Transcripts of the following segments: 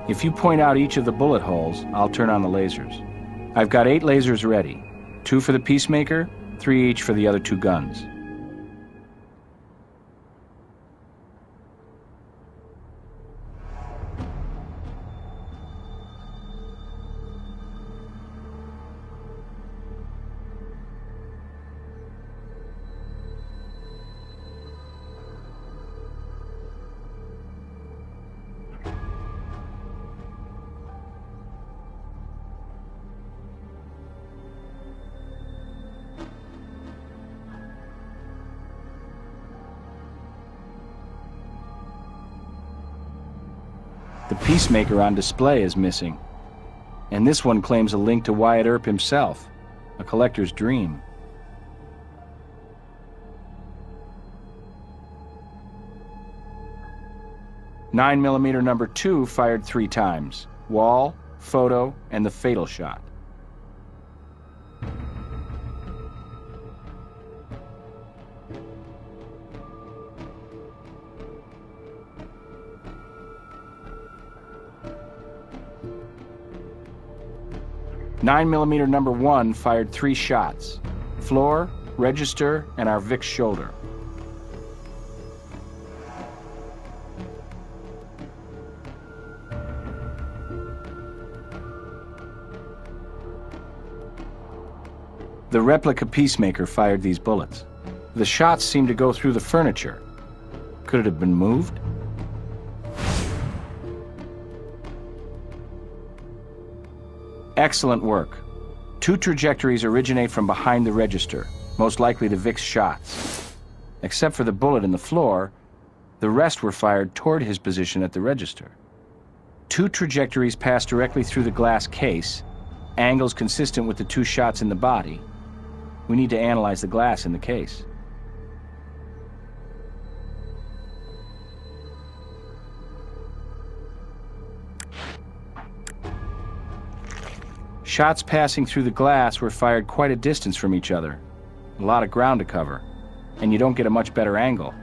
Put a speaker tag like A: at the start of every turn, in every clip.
A: If you point out each of the bullet holes, I'll turn on the lasers. I've got 8 lasers ready. 2 for the Peacemaker, 3 each for the other 2 guns. The Peacemaker on display is missing. And this one claims a link to Wyatt Earp himself, a collector's dream. .9mm number 2 fired 3 times. Wall, photo, and the fatal shot. .9mm number 1 fired 3 shots. Floor, register, and our Vic's shoulder. The replica Peacemaker fired these bullets. The shots seemed to go through the furniture. Could it have been moved? Excellent work. 2 trajectories originate from behind the register, most likely to Vic's shots. Except for the bullet in the floor, the rest were fired toward his position at the register. 2 trajectories pass directly through the glass case, angles consistent with the 2 shots in the body. We need to analyze the glass in the case. Shots passing through the glass were fired quite a distance from each other. A lot of ground to cover, and you don't get a much better angle.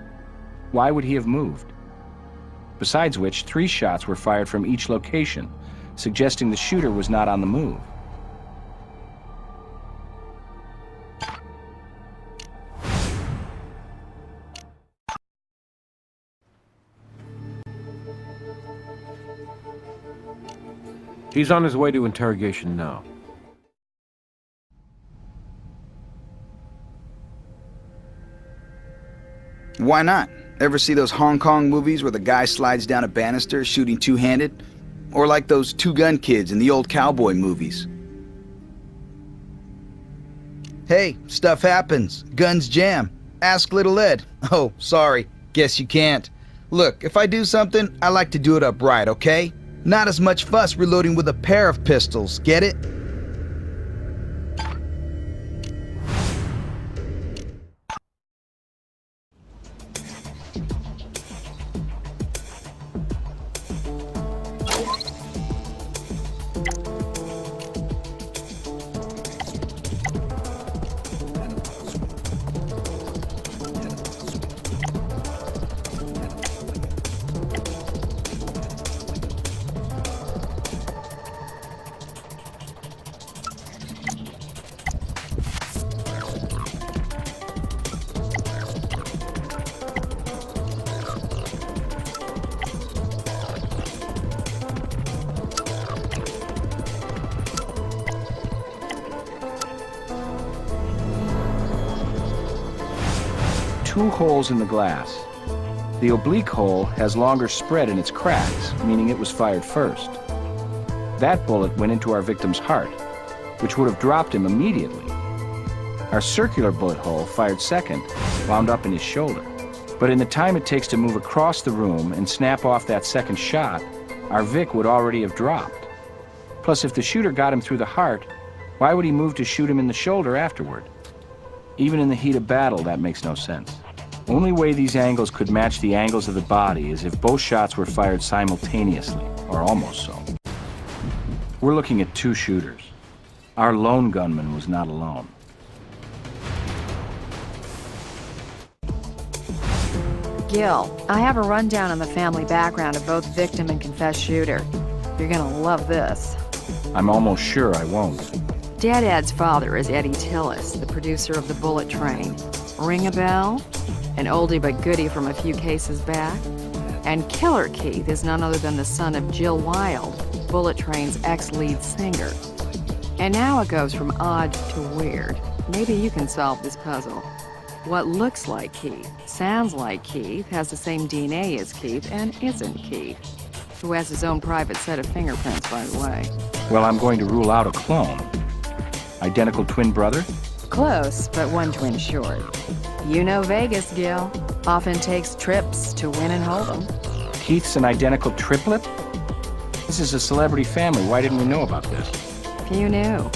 A: Why would he have moved? Besides which, 3 shots were fired from each location, suggesting the shooter was not on the move.
B: He's on his way to interrogation now.
C: Why not? Ever see those Hong Kong movies where the guy slides down a banister shooting two-handed? Or like those two-gun kids in the old cowboy movies. Hey, stuff happens. Guns jam. Ask Little Ed. Oh, sorry. Guess you can't. Look, if I do something, I like to do it upright, okay? Not as much fuss reloading with a pair of pistols, get it?
A: Two holes in the glass. The oblique hole has longer spread in its cracks, meaning it was fired first. That bullet went into our victim's heart, which would have dropped him immediately. Our circular bullet hole, fired second, wound up in his shoulder. But in the time it takes to move across the room and snap off that second shot, our Vic would already have dropped. Plus, if the shooter got him through the heart, why would he move to shoot him in the shoulder afterward? Even in the heat of battle, that makes no sense. Only way these angles could match the angles of the body is if both shots were fired simultaneously, or almost so. We're looking at 2 shooters. Our lone gunman was not alone.
D: Gil, I have a rundown on the family background of both victim and confessed shooter. You're gonna love this.
A: I'm almost sure I won't.
D: Dad Ed's father is Eddie Tillis, the producer of The Bullet Train. Ring a bell? An oldie but goodie from a few cases back? And Killer Keith is none other than the son of Jill Wilde, Bullet Train's ex-lead singer. And now it goes from odd to weird. Maybe you can solve this puzzle. What looks like Keith, sounds like Keith, has the same DNA as Keith, and isn't Keith. Who has his own private set of fingerprints, by the way.
A: Well, I'm going to rule out a clone. Identical twin brother?
D: Close, but one twin short. You know Vegas, Gil. Often takes trips to win and hold 'em.
A: Keith's an identical triplet? This is a celebrity family. Why didn't we know about this?
D: Few knew.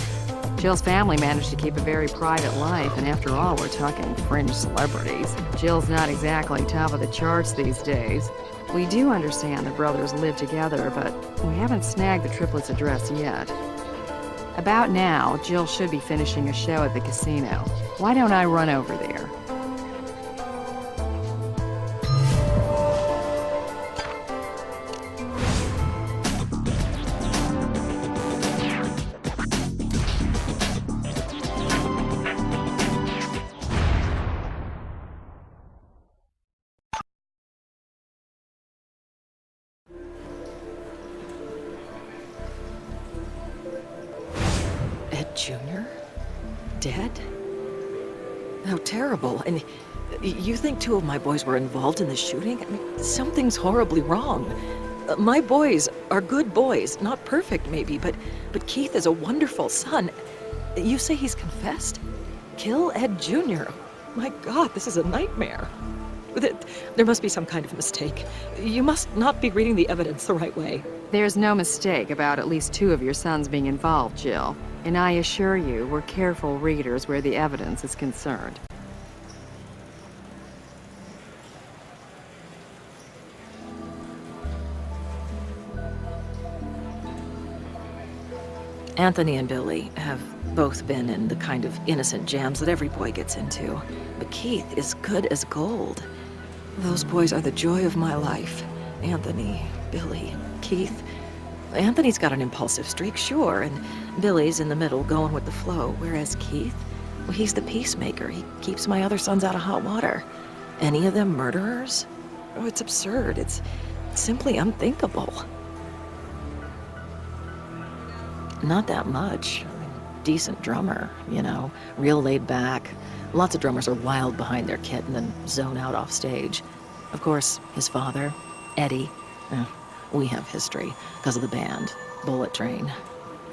D: Jill's family managed to keep a very private life, and after all, we're talking fringe celebrities. Jill's not exactly top of the charts these days. We do understand the brothers live together, but we haven't snagged the triplets' address yet. About now, Jill should be finishing a show at the casino. Why don't I run over there?
E: Ed Jr.? Dead? How terrible. And you think 2 of my boys were involved in the shooting? I mean, something's horribly wrong. My boys are good boys. Not perfect, maybe, but Keith is a wonderful son. You say he's confessed? Kill Ed Jr.? My God, this is a nightmare. There must be some kind of mistake. You must not be reading the evidence the right way.
D: There's no mistake about at least 2 of your sons being involved, Jill. And I assure you, we're careful readers where the evidence is concerned.
E: Anthony and Billy have both been in the kind of innocent jams that every boy gets into. But Keith is good as gold. Those boys are the joy of my life. Anthony, Billy, Keith. Anthony's got an impulsive streak, sure, and Billy's in the middle going with the flow, whereas Keith, well, he's the peacemaker. He keeps my other sons out of hot water. Any of them murderers? Oh, it's absurd. It's simply unthinkable. Not that much. I mean, decent drummer, you know, real laid back. Lots of drummers are wild behind their kit and then zone out off stage. Of course, his father, Eddie, we have history because of the band, Bullet Train.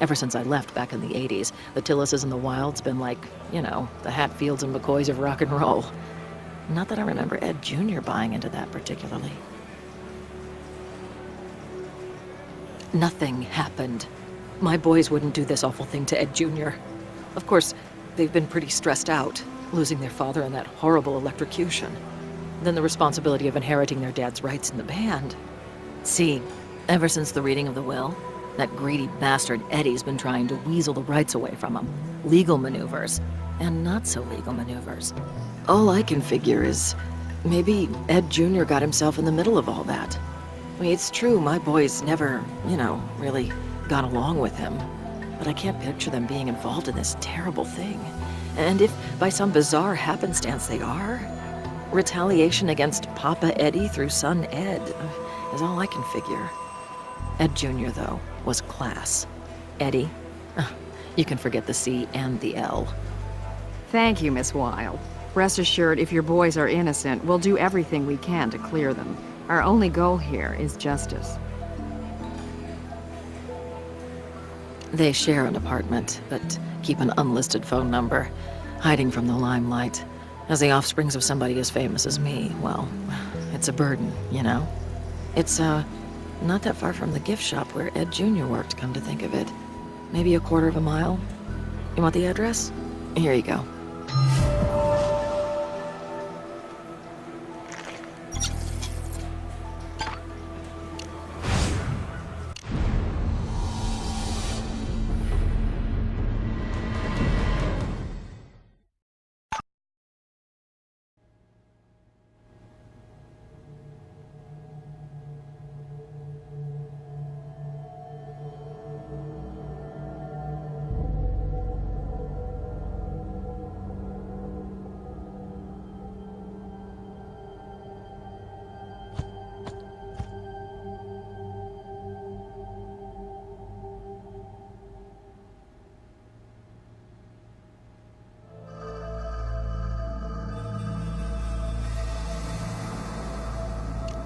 E: Ever since I left back in the 80s, the Tillises and the Wilds been like, you know, the Hatfields and McCoys of rock and roll. Not that I remember Ed Jr. buying into that particularly. Nothing happened. My boys wouldn't do this awful thing to Ed Jr. Of course, they've been pretty stressed out, losing their father in that horrible electrocution. Then the responsibility of inheriting their dad's rights in the band. See, ever since the reading of the will, that greedy bastard Eddie's been trying to weasel the rights away from him. Legal maneuvers, and not so legal maneuvers. All I can figure is, maybe Ed Jr. got himself in the middle of all that. I mean, it's true, my boys never, you know, really got along with him. But I can't picture them being involved in this terrible thing. And if by some bizarre happenstance they are, retaliation against Papa Eddie through son Ed is all I can figure. Ed Jr., though, was class. Eddie, you can forget the C and the L.
D: Thank you, Miss Wilde. Rest assured, if your boys are innocent, we'll do everything we can to clear them. Our only goal here is justice.
E: They share an apartment, but keep an unlisted phone number, hiding from the limelight. As the offsprings of somebody as famous as me, well, it's a burden, you know? It's, not that far from the gift shop where Ed Jr. worked, come to think of it. Maybe a quarter of a mile. You want the address? Here you go.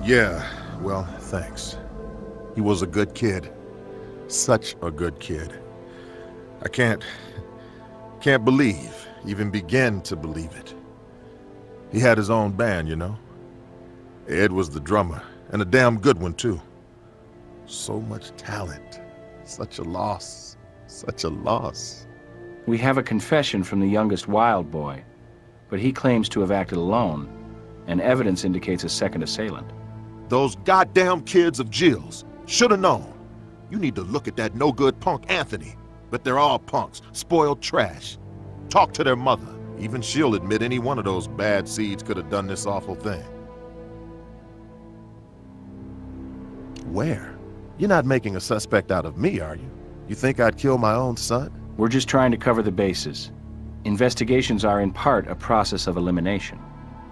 F: Yeah, well, thanks. He was a good kid. Such a good kid. I can't believe, even begin to believe it. He had his own band, you know? Ed was the drummer, and a damn good one, too. So much talent. Such a loss. Such a loss.
A: We have a confession from the youngest Wild boy, but he claims to have acted alone, and evidence indicates a second assailant.
F: Those goddamn kids of Jill's should have known. You need to look at that no-good punk Anthony. But they're all punks, spoiled trash. Talk to their mother. Even she'll admit any one of those bad seeds could have done this awful thing. Where? You're not making a suspect out of me, are you? You think I'd kill my own son?
A: We're just trying to cover the bases. Investigations are in part a process of elimination.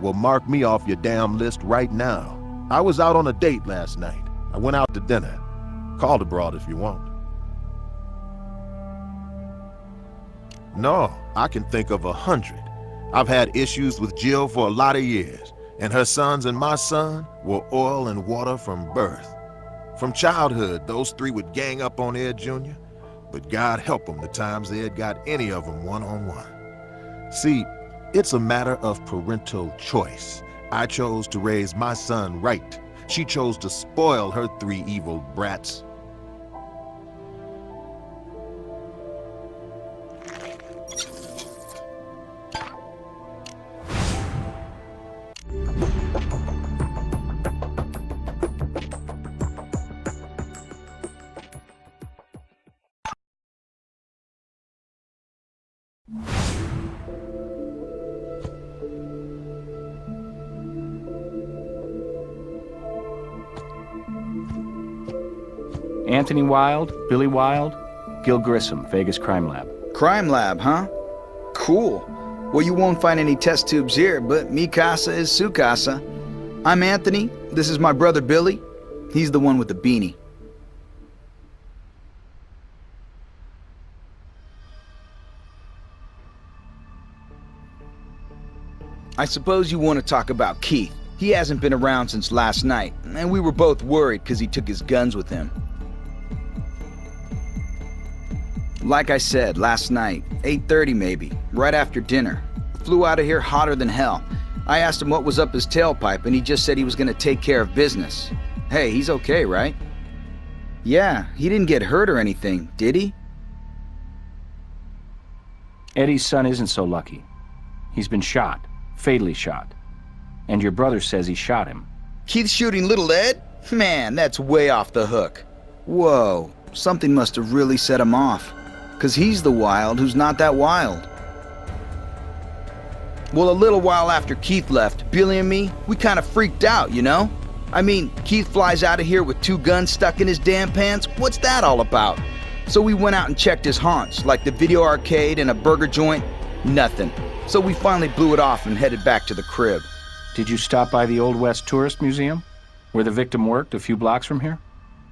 F: Well, mark me off your damn list right now. I was out on a date last night. I went out to dinner. Call the broad if you want. No, I can think of 100. I've had issues with Jill for a lot of years, and her sons and my son were oil and water from birth. From childhood, those three would gang up on Ed Jr., but God help them the times Ed got any of them one-on-one. See, it's a matter of parental choice. I chose to raise my son right. She chose to spoil her three evil brats.
A: Anthony Wild, Billy Wild, Gil Grissom, Vegas Crime Lab.
C: Crime lab, huh? Cool. Well, you won't find any test tubes here, but mi casa is su casa. I'm Anthony. This is my brother Billy. He's the one with the beanie. I suppose you want to talk about Keith. He hasn't been around since last night, and we were both worried because he took his guns with him. Like I said, last night, 8:30 maybe, right after dinner. Flew out of here hotter than hell. I asked him what was up his tailpipe, and he just said he was gonna take care of business. Hey, he's okay, right? Yeah, he didn't get hurt or anything, did he?
A: Eddie's son isn't so lucky. He's been shot, fatally shot. And your brother says he shot him.
C: Keith shooting little Ed? Man, that's way off the hook. Whoa, something must have really set him off. 'Cause he's the wild who's not that wild. Well, a little while after Keith left, Billy and me, we kind of freaked out, you know? I mean, Keith flies out of here with 2 guns stuck in his damn pants. What's that all about? So we went out and checked his haunts, like the video arcade and a burger joint. Nothing. So we finally blew it off and headed back to the crib.
A: Did you stop by the Old West Tourist Museum, where the victim worked a few blocks from here?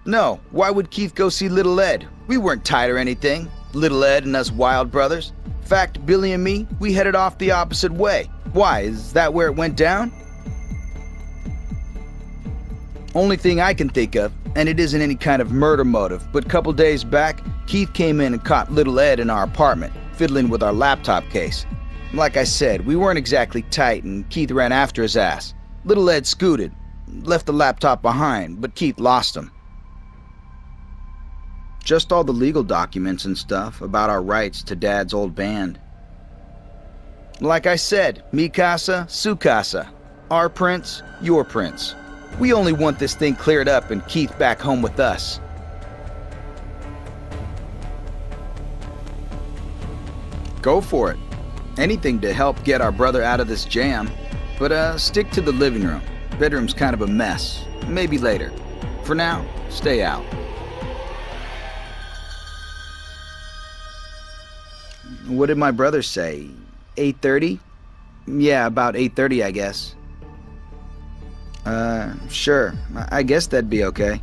C: No, why would Keith go see little Ed? We weren't tight or anything. Little Ed and us Wild brothers. In fact, Billy and me, we headed off the opposite way. Why, is that where it went down? Only thing I can think of, and it isn't any kind of murder motive, but a couple days back, Keith came in and caught little Ed in our apartment, fiddling with our laptop case. Like I said, we weren't exactly tight and Keith ran after his ass. Little Ed scooted, left the laptop behind, but Keith lost him. Just all the legal documents and stuff about our rights to Dad's old band. Like I said, mi casa, su casa. Our prince, your prince. We only want this thing cleared up and Keith back home with us. Go for it. Anything to help get our brother out of this jam. But stick to the living room. Bedroom's kind of a mess. Maybe later. For now, stay out. What did my brother say? 8:30? Yeah, about 8:30, I guess. Sure. I guess that'd be okay.